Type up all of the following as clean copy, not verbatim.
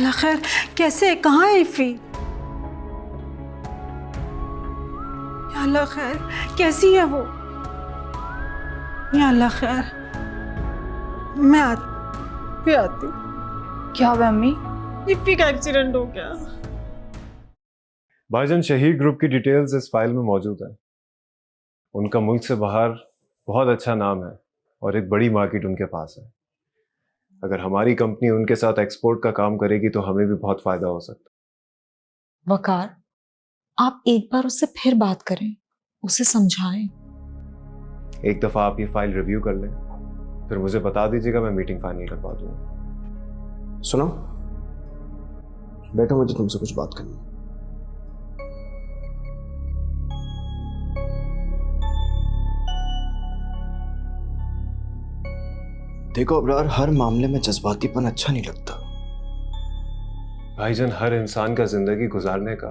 अल्लाह खैर, कैसे, कहाँ है इफ़ी? या अल्लाह खैर, कैसी है वो? या अल्लाह खैर, मैं आती हूँ। क्या हुआ अम्मी? इफ़ी का एक्सीडेंट हो गया। भाईजान, शहीद ग्रुप की डिटेल्स इस फाइल में मौजूद है। उनका मुल्क से बाहर बहुत अच्छा नाम है और एक बड़ी मार्केट उनके पास है। अगर हमारी कंपनी उनके साथ एक्सपोर्ट का काम करेगी तो हमें भी बहुत फायदा हो सकता वकार, आप एक बार उससे फिर बात करें, उसे समझाएं। है। एक दफा आप ये फाइल रिव्यू कर लें, फिर मुझे बता दीजिएगा, मैं मीटिंग फाइनल करवा दूंगा। सुनो, बैठो, मुझे तुमसे कुछ बात करनी है। देखो अबरार, हर मामले में जज्बातीपन अच्छा नहीं लगता। भाईजान, हर इंसान का जिंदगी गुजारने का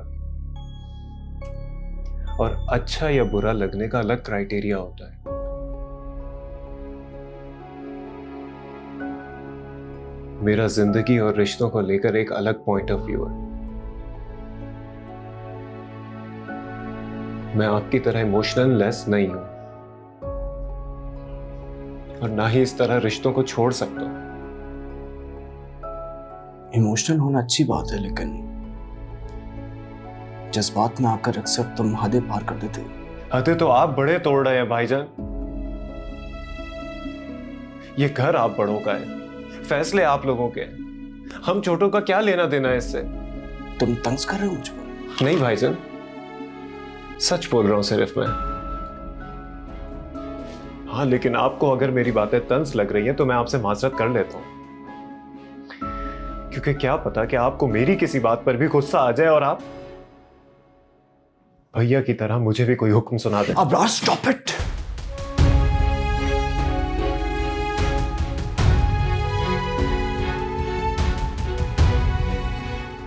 और अच्छा या बुरा लगने का अलग क्राइटेरिया होता है। मेरा जिंदगी और रिश्तों को लेकर एक अलग पॉइंट ऑफ व्यू है। मैं आपकी तरह इमोशनल लेस नहीं हूं और ना ही इस तरह रिश्तों को छोड़ सकता हूं। इमोशनल होना अच्छी बात है, लेकिन जज्बात में आकर अक्सर तुम हदें पार कर देते हो। हदें तो आप बड़े तोड़ रहे हैं भाईजान। ये घर आप बड़ों का है, फैसले आप लोगों के हैं। हम छोटों का क्या लेना देना है इससे? तुम तंज कर रहे हो मुझको? नहीं भाईजान, सच बोल रहा हूं सिर्फ मैं। हाँ, लेकिन आपको अगर मेरी बातें तंज लग रही हैं तो मैं आपसे माजरत कर लेता हूं, क्योंकि क्या पता कि आपको मेरी किसी बात पर भी गुस्सा आ जाए और आप भैया की तरह मुझे भी कोई हुक्म सुना दे। Abrar, stop it.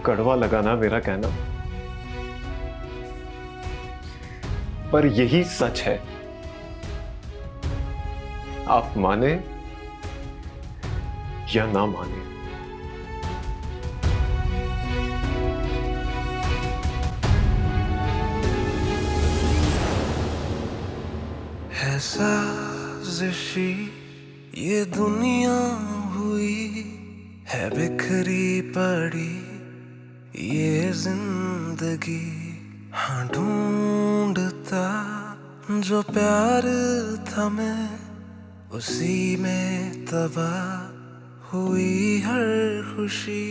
कड़वा लगाना मेरा कहना, पर यही सच है। आप माने या ना माने। है साजिशी ये दुनिया हुई है, बिखरी पड़ी ये जिंदगी। हाँ, ढूंढता जो प्यार था मैं, उसी में तबाह हुई हर खुशी।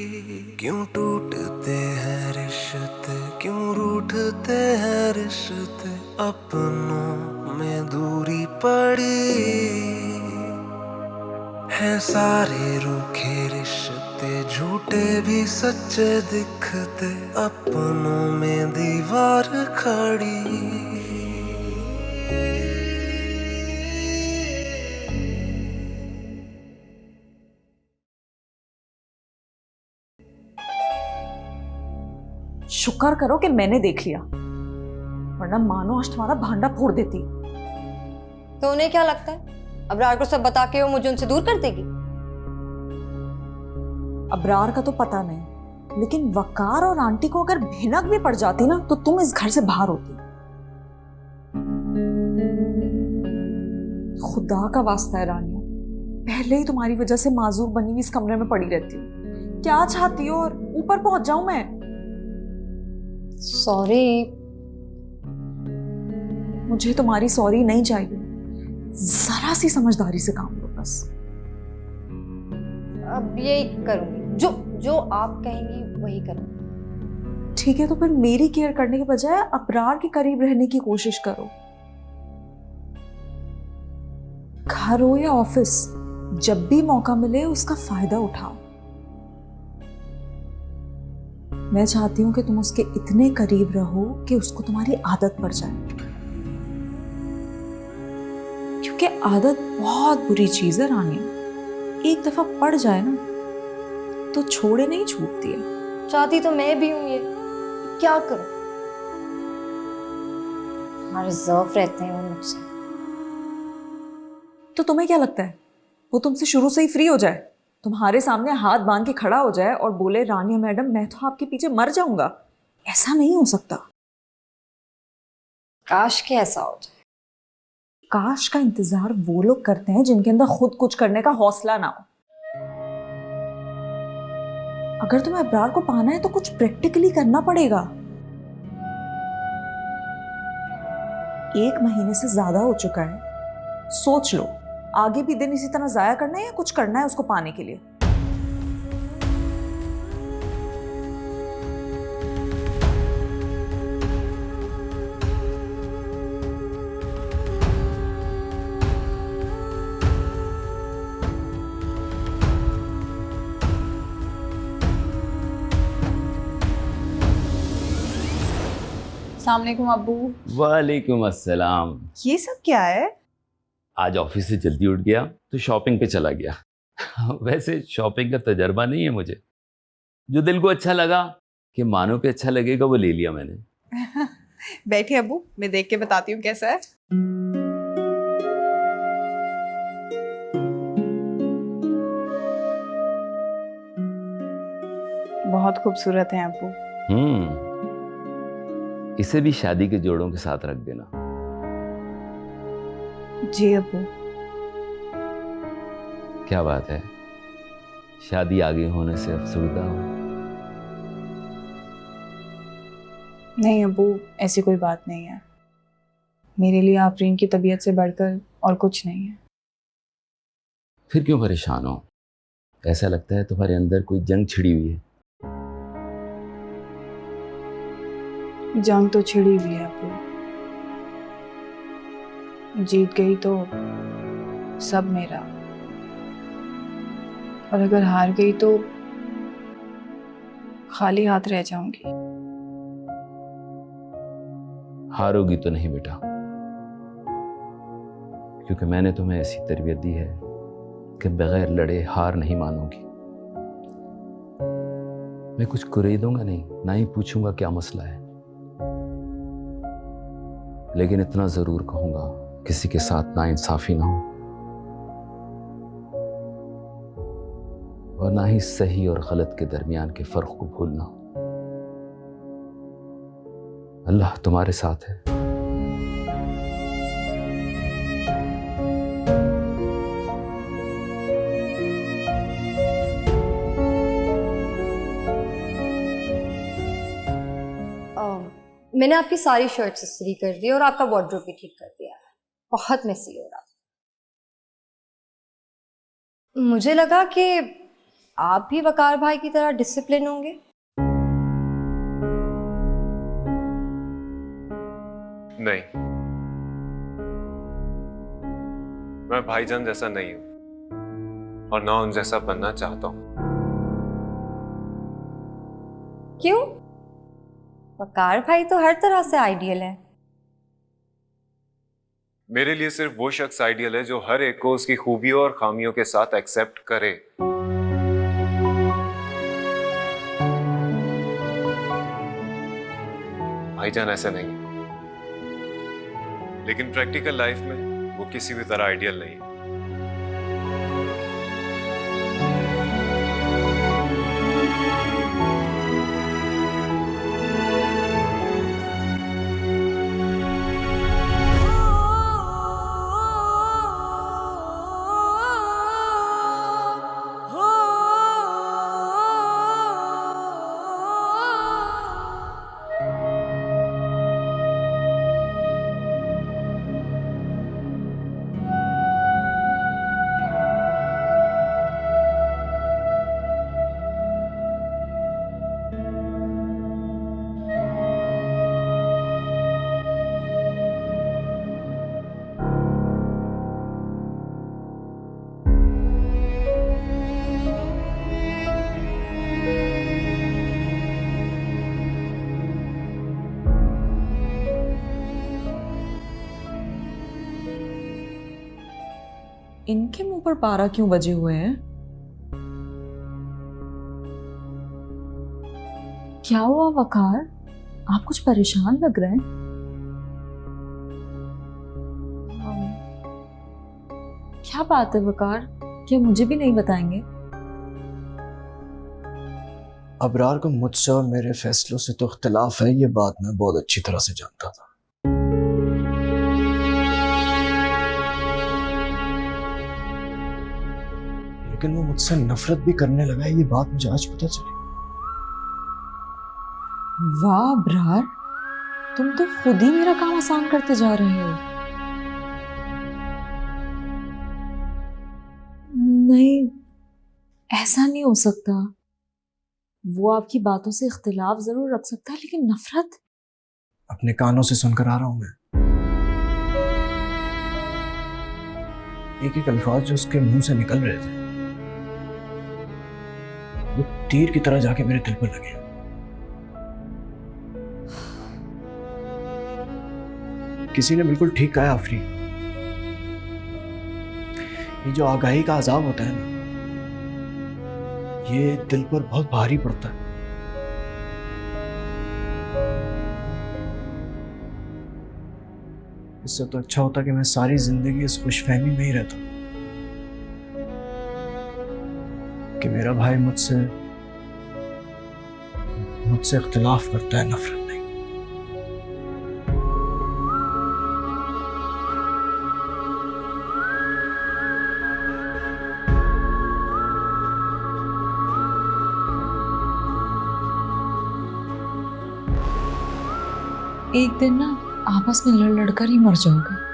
क्यों टूटते हैं रिश्ते, क्यों रूठते हैं रिश्ते, अपनों में दूरी पड़ी है। सारे रूखे रिश्ते झूठे भी सच्चे दिखते, अपनों में दीवार खड़ी। शुक्र करो कि मैंने देख लिया, वरना मानो आज तुम्हारा भांडा फोड़ देती। तो उन्हें क्या लगता है अबरार को सब बता के वो मुझे उनसे दूर कर देगी? अबरार का तो पता नहीं, लेकिन वकार और आंटी को अगर भिनक भी पड़ जाती ना तो तुम इस घर से बाहर होती। खुदा का वास्ता है रानिया, पहले ही तुम्हारी वजह से माजूर बनी हुई इस कमरे में पड़ी रहती हूँ। क्या चाहती हो और ऊपर पहुंच जाऊं मैं? सॉरी। मुझे तुम्हारी सॉरी नहीं चाहिए, जरा सी समझदारी से काम लो बस। अब यही करूंगी, जो आप कहेंगी वही करूंगी। ठीक है, तो फिर मेरी केयर करने के बजाय अबरार के करीब रहने की कोशिश करो। घर हो या ऑफिस, जब भी मौका मिले उसका फायदा उठाओ। मैं चाहती हूं कि तुम उसके इतने करीब रहो कि उसको तुम्हारी आदत पड़ जाए, क्योंकि आदत बहुत बुरी चीज है रानिया। एक दफा पड़ जाए ना तो छोड़े नहीं छूटती है। चाहती तो मैं भी हूं, ये क्या करूं? रिजर्व रहते हैं वो मुझसे। तो तुम्हें क्या लगता है वो तुमसे शुरू से ही फ्री हो जाए? तुम्हारे सामने हाथ बांध के खड़ा हो जाए और बोले रानिया मैडम मैं तो आपके पीछे मर जाऊंगा, ऐसा नहीं हो सकता। काश के ऐसा हो जाए। काश का इंतजार वो लोग करते हैं जिनके अंदर खुद कुछ करने का हौसला ना हो। अगर तुम्हें अब्रार को पाना है तो कुछ प्रैक्टिकली करना पड़ेगा। 1 महीने से ज्यादा हो चुका है, सोच लो आगे भी दिन इसी तरह जाया करना है या कुछ करना है उसको पाने के लिए। अस्सलामुअलैकुम अब्बू। वालेकुम अस्सलाम। ये सब क्या है? आज ऑफिस से जल्दी उठ गया तो शॉपिंग पे चला गया। वैसे शॉपिंग का तजर्बा नहीं है मुझे, जो दिल को अच्छा लगा कि मानो पे अच्छा लगेगा वो ले लिया मैंने। बैठे अब्बू, मैं देख के बताती हूँ कैसा है। बहुत खूबसूरत है अब्बू। इसे भी शादी के जोड़ों के साथ रख देना। जी अब्बू। क्या बात है, शादी आगे होने से अफसरदा हो? नहीं अब्बू, ऐसी कोई बात नहीं है। मेरे लिए आफरीन की तबीयत से बढ़कर और कुछ नहीं है। फिर क्यों परेशान हो? ऐसा लगता है तुम्हारे अंदर कोई जंग छिड़ी हुई है। जंग तो छिड़ी हुई है अब्बू, जीत गई तो सब मेरा, और अगर हार गई तो खाली हाथ रह जाऊंगी। हारोगी तो नहीं बेटा, क्योंकि मैंने तुम्हें ऐसी तरबियत दी है कि बगैर लड़े हार नहीं मानोगी। मैं कुछ कुरेदूंगा नहीं, ना ही पूछूंगा क्या मसला है, लेकिन इतना जरूर कहूंगा किसी के साथ नाइंसाफी ना हो, और ना ही सही और गलत के दरमियान के फर्क को भूलना। अल्लाह तुम्हारे साथ है। मैंने आपकी सारी शर्ट्स इस्त्री कर दी और आपका वार्डरोब भी ठीक कर दिया है। बहुत मेसी हो रहा। मुझे लगा कि आप भी वकार भाई की तरह डिसिप्लिन होंगे। नहीं, मैं भाईजान जैसा नहीं हूं और ना उन जैसा बनना चाहता हूं। क्यों? वकार भाई तो हर तरह से आइडियल है। मेरे लिए सिर्फ वो शख्स आइडियल है जो हर एक को उसकी खूबियों और खामियों के साथ एक्सेप्ट करे। भाईजान ऐसे नहीं, लेकिन प्रैक्टिकल लाइफ में वो किसी भी तरह आइडियल नहीं है। इनके मुंह पर 12 क्यों बजे हुए हैं? क्या हुआ वकार? आप कुछ परेशान लग रहे हैं। क्या बात है वकार? क्या मुझे भी नहीं बताएंगे? अबरार को मुझसे और मेरे फैसलों से तो इख्तिलाफ है, ये बात मैं बहुत अच्छी तरह से जानता था। लेकिन वो मुझसे नफरत भी करने लगा है, ये बात मुझे आज पता चली। वाह अबरार, तुम तो खुद ही मेरा काम आसान करते जा रहे हो। नहीं, ऐसा नहीं हो सकता। वो आपकी बातों से इख्तिलाफ जरूर रख सकता है, लेकिन नफरत? अपने कानों से सुनकर आ रहा हूं मैं। एक एक अल्फाज जो उसके मुंह से निकल रहे थे वो तीर की तरह जाके मेरे दिल पर लगे। किसी ने बिल्कुल ठीक कहा आफरी, ये जो आगाही का अजाब होता है ना, ये दिल पर बहुत भारी पड़ता है। इससे तो अच्छा होता कि मैं सारी जिंदगी इस खुशफहमी में ही रहता कि मेरा भाई मुझसे इख्तिलाफ करता है, नफरत नहीं। एक दिन ना आपस में लड़ लड़कर ही मर जाओगे।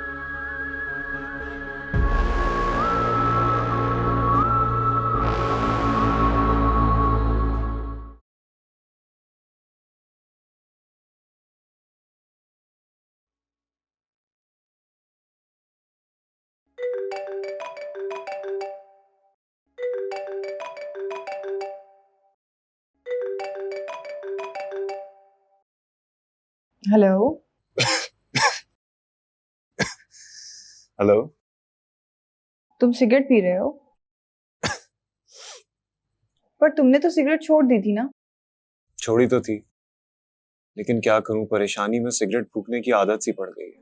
हेलो। हेलो। तुम सिगरेट पी रहे हो? पर तुमने तो सिगरेट छोड़ दी थी ना? छोड़ी तो थी, लेकिन क्या करूं, परेशानी में सिगरेट फूकने की आदत सी पड़ गई है।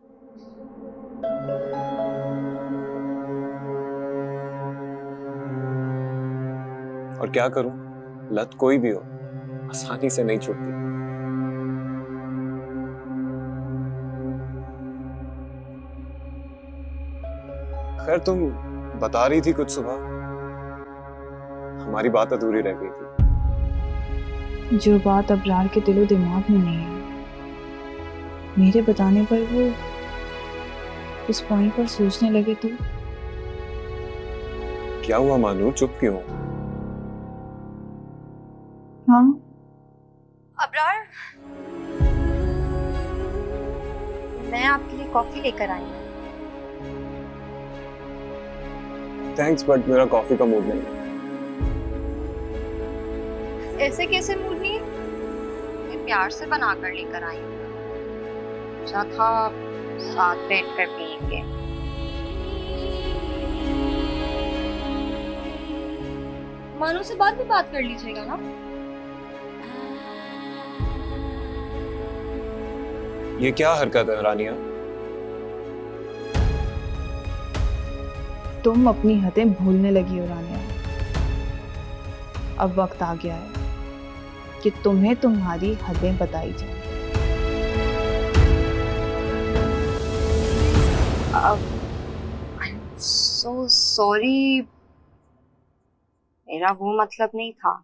और क्या करूं, लत कोई भी हो आसानी से नहीं छूटती। खैर, तुम बता रही थी कुछ सुबह, हमारी बात अधूरी रह गई थी। जो बात अबरार के दिलो दिमाग में नहीं है, मेरे बताने पर वो उस पॉइंट पर सोचने लगे तो। क्या हुआ मानू, चुप क्यों? हाँ, अबरार, मैं आपके लिए कॉफी लेकर आई हूँ। थैंक्स, बट मेरा कॉफी का मूड नहीं। ऐसे कैसे मूड नहीं? मैं प्यार से बना कर लेकर आई हूँ। अच्छा था साथ बैठ कर पिएंगे। मानो से बाद में बात कर लीजिएगा ना। ये क्या हरकत है रानिया? तुम अपनी हदें भूलने लगी हो रानिया। अब वक्त आ गया है कि तुम्हें तुम्हारी हदें बताई जाए। सो सॉरी, मेरा वो मतलब नहीं था।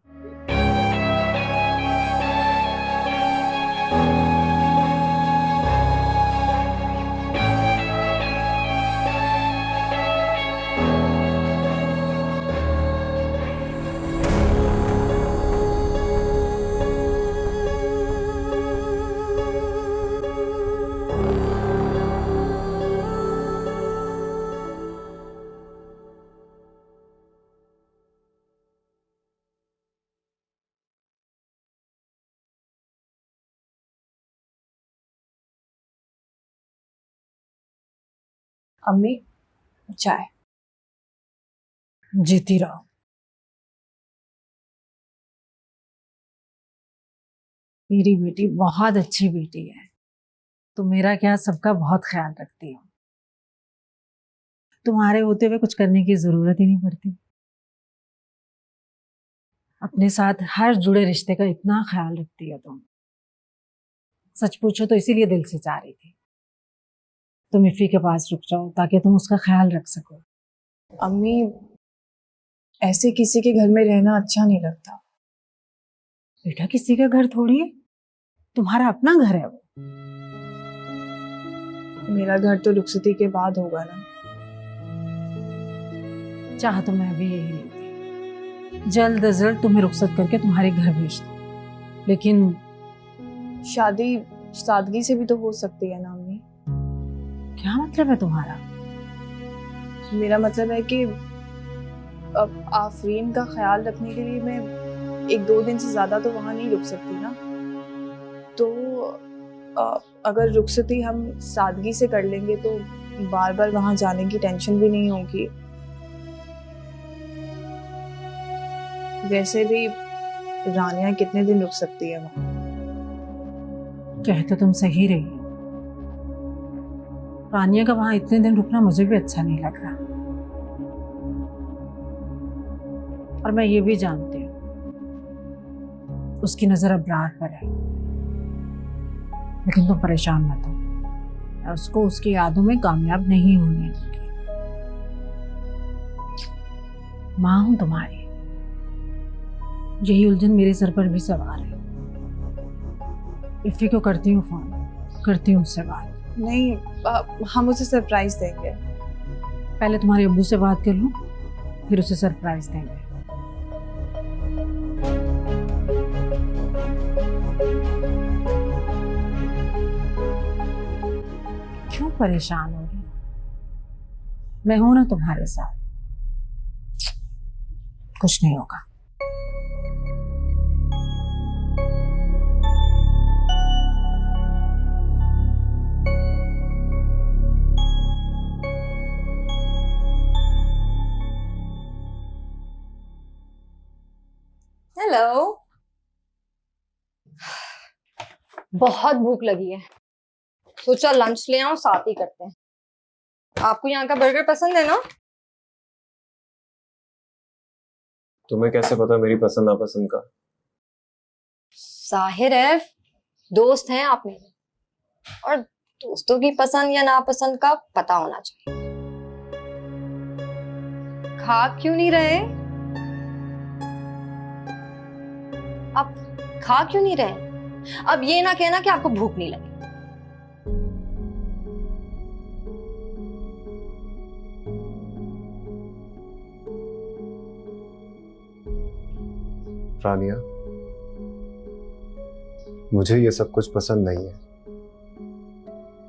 अम्मी, चाय। जीती रहो। मेरी बेटी बहुत अच्छी बेटी है। तो मेरा क्या, सबका बहुत ख्याल रखती हो। तुम्हारे होते हुए कुछ करने की जरूरत ही नहीं पड़ती। अपने साथ हर जुड़े रिश्ते का इतना ख्याल रखती है तुम। सच पूछो तो इसीलिए दिल से चाह रही थी तुम इफ़ी के पास रुक जाओ ताकि तुम उसका ख्याल रख सको। अम्मी, ऐसे किसी के घर में रहना अच्छा नहीं लगता। बेटा किसी का घर थोड़ी है, तुम्हारा अपना घर है वो। मेरा घर तो रुखसती के बाद होगा ना। चाह तो मैं भी यही रही थी, जल्द अज जल्द तुम्हें रुखसत करके तुम्हारे घर भेज दूं, लेकिन शादी सादगी से भी तो हो सकती है ना अम्मी। क्या मतलब है तुम्हारा? मेरा मतलब है कि अब आफरीन का ख्याल रखने के लिए मैं 1-2 दिन से ज्यादा तो वहां नहीं रुक सकती ना। तो अगर रुखसती हम सादगी से कर लेंगे तो बार बार वहां जाने की टेंशन भी नहीं होगी। वैसे भी रानिया कितने दिन रुक सकती है वहां। कह तो तुम सही रही हो, रानिया का वहां इतने दिन रुकना मुझे भी अच्छा नहीं लग रहा। और मैं ये भी जानती हूँ उसकी नजर अबरार पर है, लेकिन तुम परेशान मत हो, मैं उसको उसकी यादों में कामयाब नहीं होने दूंगी। माँ हूं तुम्हारी, यही उलझन मेरे सर पर भी सवार है। इफ़ी को करती हूँ फोन, करती हूँ उससे बात। नहीं, हम उसे सरप्राइज देंगे। पहले तुम्हारे अब्बू से बात कर लूं, फिर उसे सरप्राइज देंगे। क्यों परेशान हो रही हो? मैं हूं ना तुम्हारे साथ, कुछ नहीं होगा। हेलो, बहुत भूख लगी है, सोचा लंच ले आऊं, साथ ही करते हैं। आपको यहाँ का बर्गर पसंद है ना? तुम्हें कैसे पता मेरी पसंद नापसंद का? जाहिर है, दोस्त हैं आप मेरे, और दोस्तों की पसंद या नापसंद का पता होना चाहिए। खा क्यों नहीं रहे? आप खा क्यों नहीं रहे? अब ये ना कहना कि आपको भूख नहीं लगी। रानिया, मुझे ये सब कुछ पसंद नहीं है।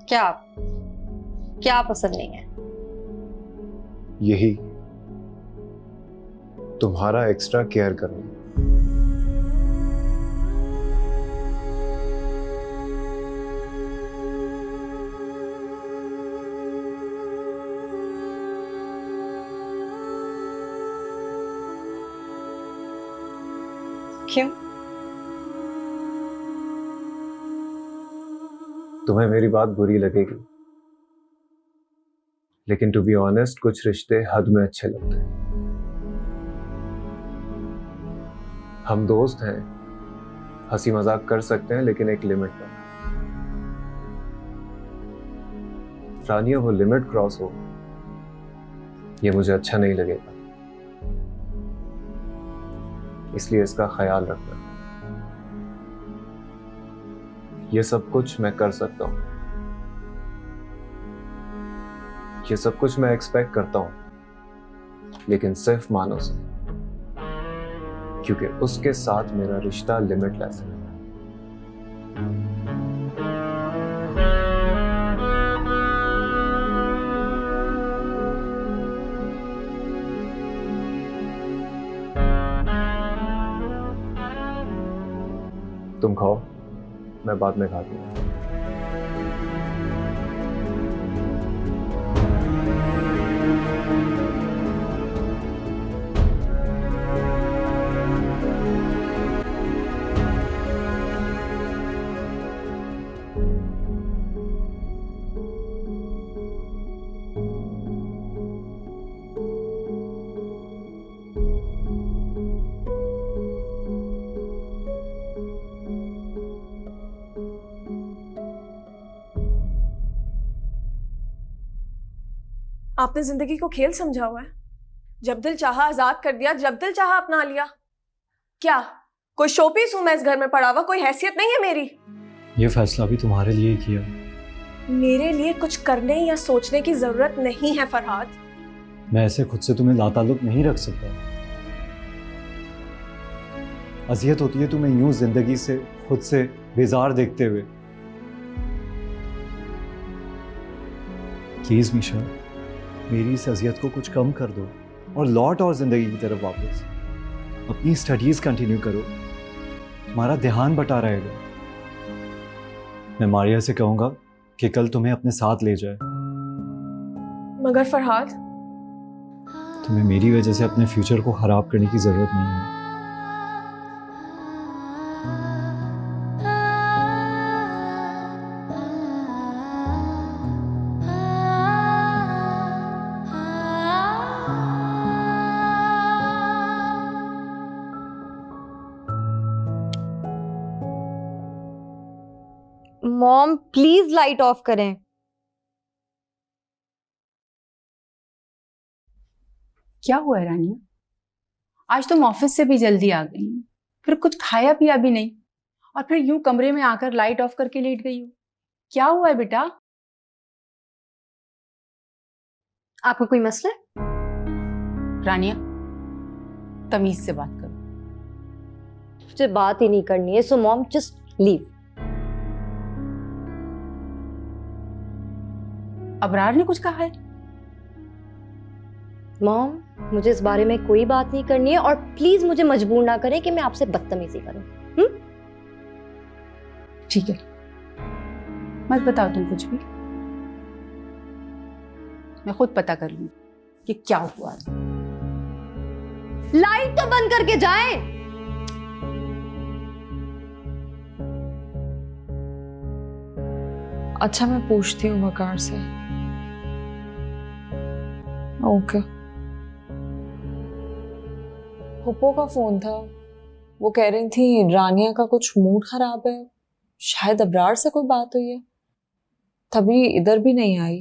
क्या क्या पसंद नहीं है? यही तुम्हारा एक्स्ट्रा केयर करना। क्यों? तुम्हें मेरी बात बुरी लगेगी, लेकिन टू बी ऑनेस्ट कुछ रिश्ते हद में अच्छे लगते हैं। हम दोस्त हैं, हंसी मजाक कर सकते हैं, लेकिन एक लिमिट पर। रानिया, वो लिमिट क्रॉस हो, ये मुझे अच्छा नहीं लगेगा। इसलिए इसका ख्याल रखना। ये सब कुछ मैं कर सकता हूं, ये सब कुछ मैं एक्सपेक्ट करता हूं, लेकिन सिर्फ मानो से, क्योंकि उसके साथ मेरा रिश्ता लिमिटलेस है। तुम खाओ, मैं बाद में खाती हूँ। आपने जिंदगी को खेल समझा हुआ है। जब दिल चाहा आजाद कर दिया, जब दिल चाहा अपना लिया। क्या कोई शोपीस हूं मैं इस घर में पड़ा हुआ? कोई हैसियत नहीं है मेरी? ये फैसला भी तुम्हारे लिए किया। मेरे लिए कुछ करने या सोचने की जरूरत नहीं है फरहाद। मैं ऐसे खुद से तुम्हें लाताल्लुक नहीं रख सकता। अजियत होती है तुम्हें यूं जिंदगी से खुद से बेजार देखते हुए। प्लीज मीशा, मेरी इस अजियत को कुछ कम कर दो और लौट और जिंदगी की तरफ वापस। अपनी स्टडीज कंटिन्यू करो, तुम्हारा ध्यान बटा रहेगा। मैं मारिया से कहूंगा कि कल तुम्हें अपने साथ ले जाए। मगर फरहाद, तुम्हें मेरी वजह से अपने फ्यूचर को खराब करने की जरूरत नहीं है। मॉम प्लीज लाइट ऑफ करें। क्या हुआ है रानिया? आज तुम ऑफिस से भी जल्दी आ गई, फिर कुछ खाया पिया भी नहीं, और फिर यूं कमरे में आकर लाइट ऑफ करके लेट गई हो। क्या हुआ है बेटा? आपको कोई मसला है? रानिया, तमीज से बात करो। मुझे बात ही नहीं करनी है, so mom just leave. Abrar ने कुछ कहा है? मॉम, मुझे इस बारे में कोई बात नहीं करनी है, और प्लीज मुझे मजबूर ना करें कि मैं आपसे बदतमीजी करूं। ठीक है, मत बताओ तुम कुछ भी, मैं खुद पता कर लूंगी कि क्या हुआ। लाइट तो बंद करके जाएं। अच्छा, मैं पूछती हूँ वकार से। ओके। पप्पो का फोन था, वो कह रही थी रानिया का कुछ मूड खराब है, शायद अबरार से कोई बात हुई है, तभी इधर भी नहीं आई।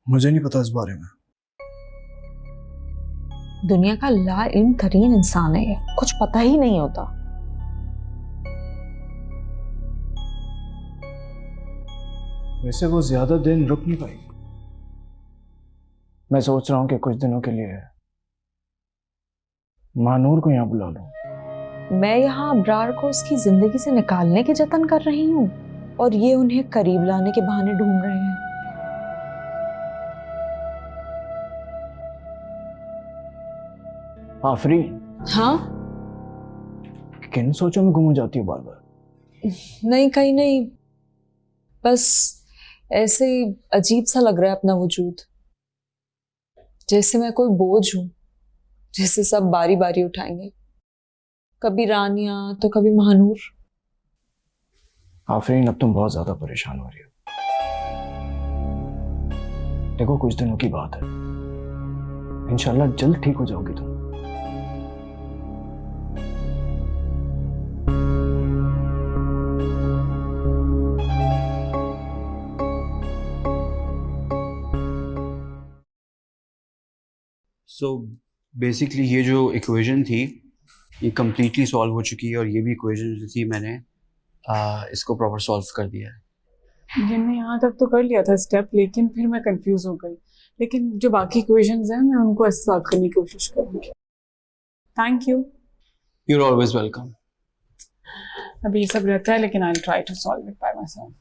मुझे नहीं पता इस बारे में। दुनिया का ला इल्म तरीन इंसान है ये, कुछ पता ही नहीं होता। वैसे वो ज्यादा दिन रुक नहीं पाएगी। मैं सोच रहा हूँ कि कुछ दिनों के लिए मानूर को यहाँ बुला लूं। मैं यहाँ अबरार को उसकी जिंदगी से निकालने के जतन कर रही हूँ, और ये उन्हें करीब लाने के बहाने ढूंढ रहे हैं। आफरीन, हाँ? किन सोचों में गुम हो जाती है बार बार? नहीं, कहीं नहीं, बस ऐसे ही अजीब सा लग रहा है अपना वजूद, जैसे मैं कोई बोझ हूं जिसे सब बारी बारी उठाएंगे, कभी रानिया तो कभी महानूर। आफरीन, अब तुम बहुत ज्यादा परेशान हो रही हो। देखो, कुछ दिनों की बात है, इंशाल्लाह जल्द ठीक हो जाओगी तुम। सो बेसिकली ये जो इक्वेशन थी ये कम्प्लीटली सॉल्व हो चुकी है, और ये भी इक्वेशन जो थी मैंने इसको प्रॉपर सॉल्व कर दिया है। मैंने यहाँ तक तो कर लिया था स्टेप, लेकिन फिर मैं कंफ्यूज हो गई। लेकिन जो बाकी इक्वेशंस हैं मैं उनको सॉल्व करने की कोशिश करूँगी। Thank you. You are always welcome. अभी ये सब रहता है, लेकिन I will try to solve it by myself.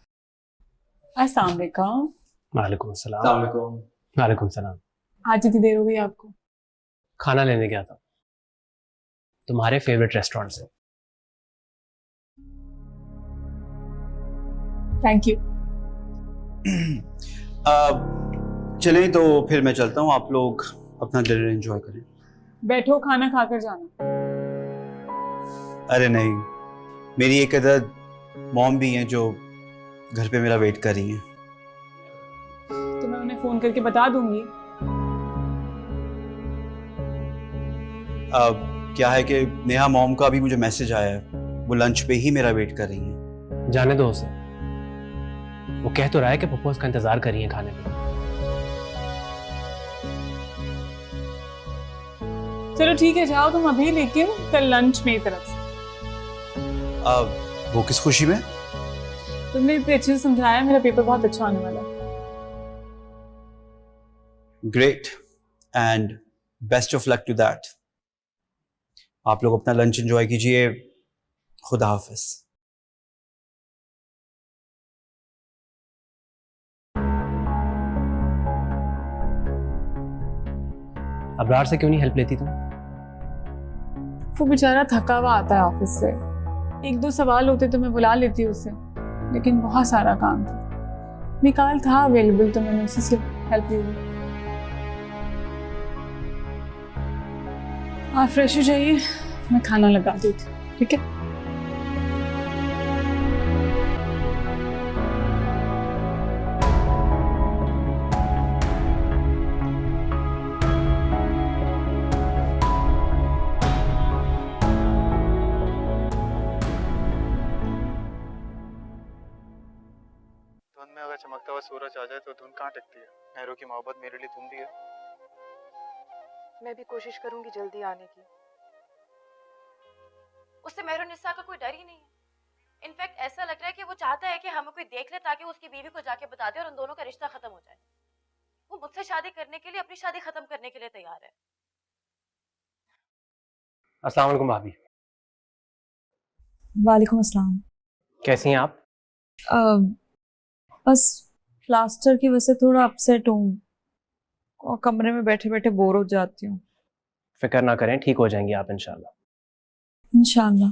अस्सलाम वालेकुम। वालेकुम सलाम। वालेकुम सलाम। आज इतनी देर हो गई आपको? खाना लेने गया था तुम्हारे फेवरेट रेस्टोरेंट से। Thank you. चलें तो फिर मैं चलता हूँ, आप लोग अपना डिनर एंजॉय करें। बैठो, खाना खाकर जाना। अरे नहीं, मेरी एक अदद मॉम भी हैं जो घर पे मेरा वेट कर रही हैं। तो मैं उन्हें फोन करके बता दूंगी। क्या है कि नेहा मॉम का अभी मुझे मैसेज आया है, वो लंच पे ही मेरा वेट कर रही हैं। जाने दो उसे, वो कह तो रहा है कि पप्पू उसका इंतजार कर रही है खाने पे। चलो ठीक है, जाओ तुम अभी, लेकिन कल लंच मेरी तरफ से। वो किस खुशी में? तुमने इतने अच्छे से समझाया, मेरा पेपर बहुत अच्छा होने वाला है। Great and best of luck to that. आप लोग अपना लंच एंजॉय कीजिए। खुदा हाफिज। अबरार से क्यों नहीं हेल्प लेती तुम? वो बेचारा थका हुआ आता है ऑफिस से, एक दो सवाल होते तो मैं बुला लेती उसे, लेकिन बहुत सारा काम था। निकाल था अवेलेबल तो मैंने उसी से हेल्प ली। आप फ्रेश हो जाइए, मैं खाना लगा देती हूँ, ठीक है? धुंध में अगर चमकता हुआ सूरज आ जाए तो धुंध कहाँ टिकती है। मेहरू की मोहब्बत मेरे लिए धुंधी है। मैं भी कोशिश करूंगी जल्दी आने की। उससे मेहरू निस्सा का कोई डर ही नहीं है। इनफैक्ट ऐसा लग रहा है कि वो चाहता है कि हमें कोई देख ले ताकि उसकी बीवी को जाके बता दे और उन दोनों का रिश्ता खत्म हो जाए। वो मुझसे शादी करने के लिए अपनी शादी खत्म करने के लिए तैयार है। अस्सलाम वालेकुम भाभी। वालेकुम अस्सलाम। कैसी हैं आप? बस प्लास्टर की वजह से थोड़ा अपसेट हूँ और कमरे में बैठे बैठे बोर हो जाती हूँ। फिक्र ना करें, ठीक हो जाएंगी आप इंशाल्लाह। इंशाल्लाह।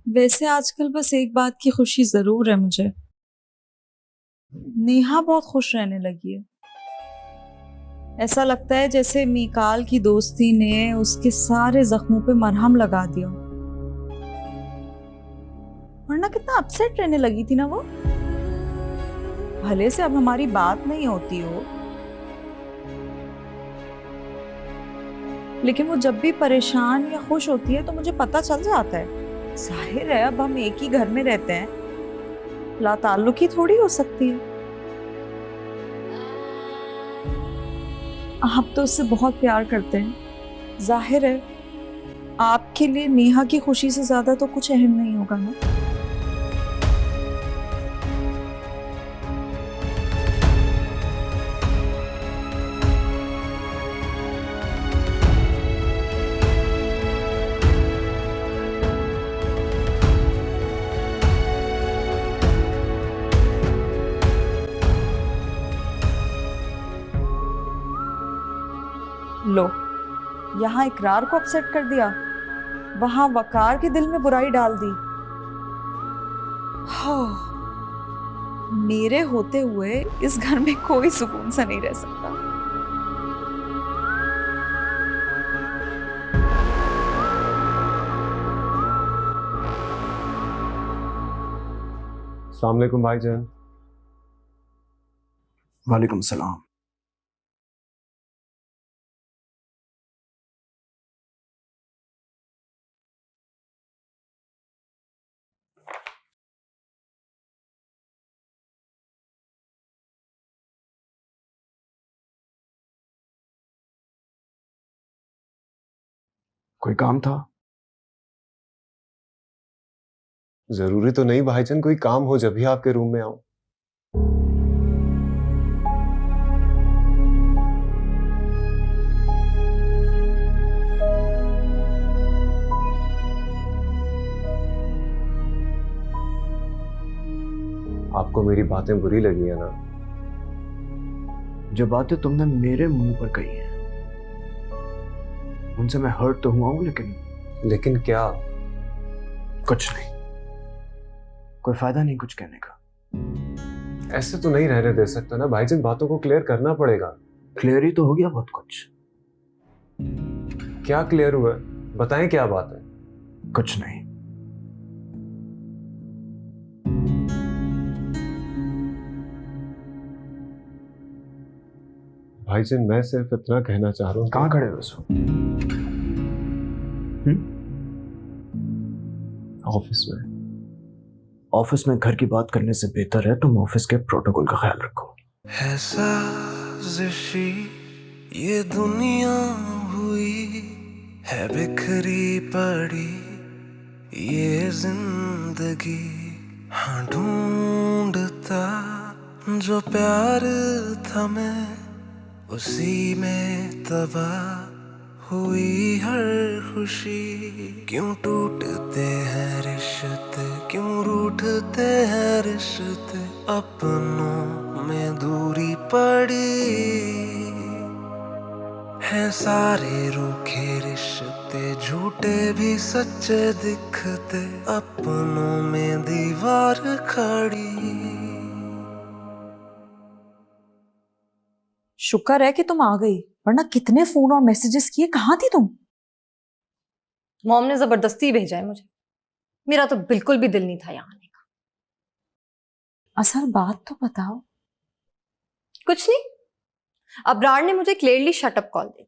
वैसे आजकल बस एक बात की खुशी जरूर है मुझे, नेहा बहुत खुश रहने लगी है। ऐसा लगता है जैसे मीकाल की दोस्ती ने उसके सारे जख्मों पे मरहम लगा दिया, वरना कितना अपसेट रहने लगी थी ना वो। भले से अब हमारी बात नहीं होती हो, लेकिन वो जब भी परेशान या खुश होती है तो मुझे पता चल जाता है। जाहिर है अब हम एक ही घर में रहते हैं, लाताल्लुकी थोड़ी हो सकती है। आप तो उससे बहुत प्यार करते हैं, जाहिर है आपके लिए नेहा की खुशी से ज्यादा तो कुछ अहम नहीं होगा ना। लो, यहाँ इकरार को अपसेट कर दिया, वहां वकार के दिल में बुराई डाल दी। हाँ, मेरे होते हुए इस घर में कोई सुकून सा नहीं रह सकता। अस्सलाम वालेकुम भाईजान। वालेकुम सलाम। कोई काम था? जरूरी तो नहीं भाईजान, कोई काम हो जब भी आपके रूम में आऊं। आपको मेरी बातें बुरी लगी है ना? जो बातें तुमने मेरे मुंह पर कही हैं उनसे मैं हर्ट तो हुआ हूं, लेकिन क्या? कुछ नहीं, कोई फायदा नहीं कुछ कहने का। ऐसे तो नहीं रहने दे सकता ना भाईजान, बातों को क्लियर करना पड़ेगा। क्लियर ही तो हो गया बहुत कुछ। क्या क्लियर हुआ है? बताएं क्या बात है। कुछ नहीं। भाईजान मैं सिर्फ इतना कहना चाह रहा हूँ। कहाँ खड़े हो सो? ऑफिस में। ऑफिस में घर की बात करने से बेहतर है तुम ऑफिस के प्रोटोकॉल का ख्याल रखो। है साजिशी ये दुनिया हुई है, बिखरी पड़ी ये जिंदगी। हाँ ढूंढता जो प्यार था मैं, उसी में तबाह हुई हर खुशी। क्यों टूटते हैं रिश्ते, क्यों रूठते हैं रिश्ते, अपनों में दूरी पड़ी है। सारे रूखे रिश्ते झूठे भी सच्चे दिखते, अपनों में दीवार खड़ी। शुक्र है कि तुम आ गई, वरना कितने फोन और मैसेजेस किए। कहाँ थी तुम? मॉम ने जबरदस्ती भेजा है मुझे, मेरा तो बिल्कुल भी दिल नहीं था यहाँ आने का। असल बात तो बताओ। कुछ नहीं, अबरार ने मुझे क्लियरली शटअप कॉल दे दी।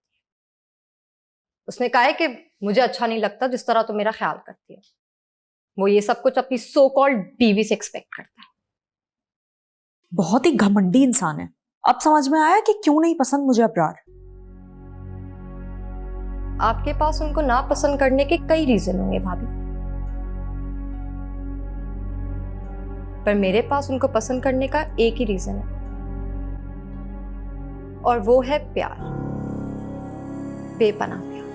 उसने कहा है कि मुझे अच्छा नहीं लगता जिस तरह तो मेरा ख्याल करती है। वो ये सब कुछ अपनी सो कॉल्ड बीवी से एक्सपेक्ट करता है। बहुत ही घमंडी इंसान है। अब समझ में आया कि क्यों नहीं पसंद मुझे अबरार। आपके पास उनको ना पसंद करने के कई रीजन होंगे भाभी, पर मेरे पास उनको पसंद करने का एक ही रीजन है, और वो है प्यार, बेपनाह प्यार।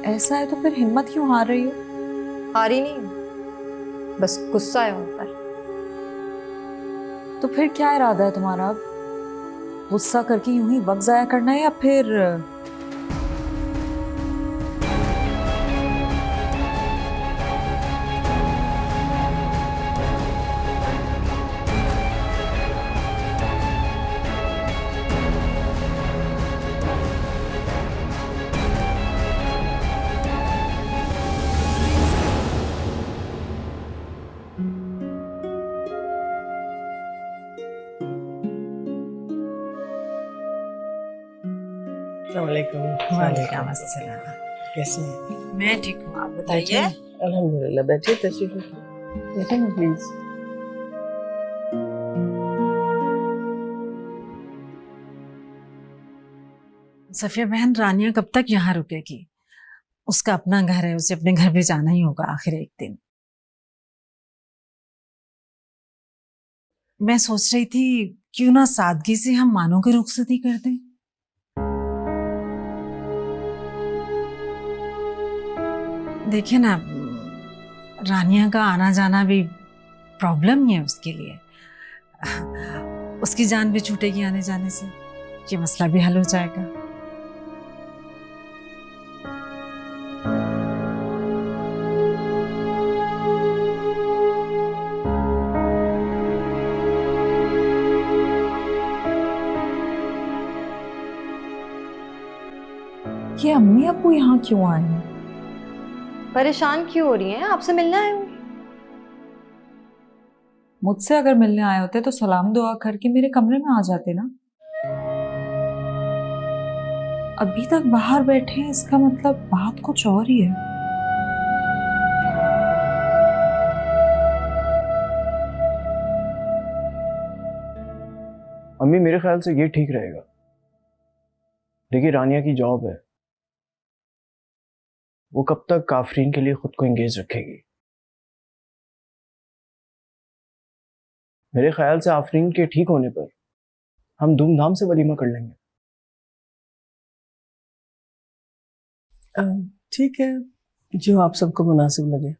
ऐसा है तो फिर हिम्मत क्यों हार रही हो? हारी नहीं, बस गुस्सा है उन पर। तो फिर क्या इरादा है तुम्हारा? अब गुस्सा करके यूं ही वक्त जाया करना है या फिर वालेकुम अस्सलाम। कैसे हैं? मैं ठीक हूँ, आप बताइए। अल्हम्दुलिल्लाह। बैठिए, तशरीफ रखिए। बैठे ना प्लीज। सफिया बहन, रानिया कब तक यहाँ रुकेगी? उसका अपना घर है, उसे अपने घर भी जाना ही होगा आखिर एक दिन। मैं सोच रही थी क्यों ना सादगी से हम मानो की रुखसती कर दें। देखिए ना, रानिया का आना जाना भी प्रॉब्लम ही है उसके लिए। उसकी जान भी छूटेगी आने जाने से, ये मसला भी हल हो जाएगा। ये अम्मी अब्बू यहाँ क्यों आए हैं? परेशान क्यों हो रही हैं? आपसे मिलने आए होंगे। मुझसे अगर मिलने आए होते तो सलाम दुआ करके मेरे कमरे में आ जाते ना। अभी तक बाहर बैठे हैं, इसका मतलब बात कुछ और ही है। अम्मी, मेरे ख्याल से ये ठीक रहेगा। देखिए, रानिया की जॉब है, वो कब तक आफरीन के लिए खुद को एंगेज रखेगी? मेरे ख्याल से आफरीन के ठीक होने पर हम धूमधाम से वलीमा कर लेंगे। ठीक है, जो आप सबको मुनासिब लगे।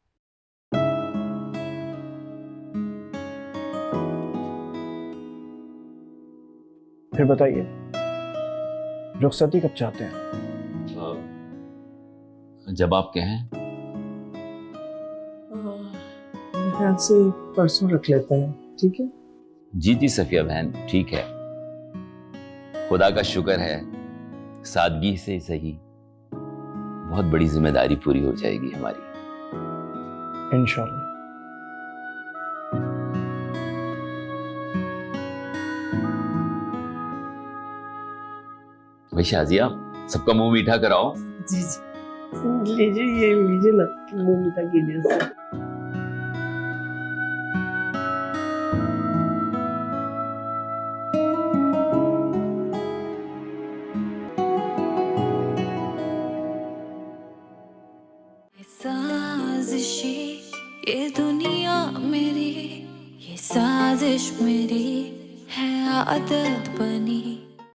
फिर बताइए, रुखसती कब चाहते हैं? जब आप कहें। मेरे ख्याल से परसों रख लेते हैं, ठीक है? जी जी सफिया बहन, ठीक है। खुदा का शुक्र है, सादगी से सही बहुत बड़ी जिम्मेदारी पूरी हो जाएगी हमारी, इंशाल्लाह। भाई शाजिया, सबका मुंह मीठा कराओ। जी जी, लीजिए, ये लीजिए ना, मुंह मीठा कीजिए। साजिशी ये दुनिया मेरी, ये साजिश मेरी है आदत बनी।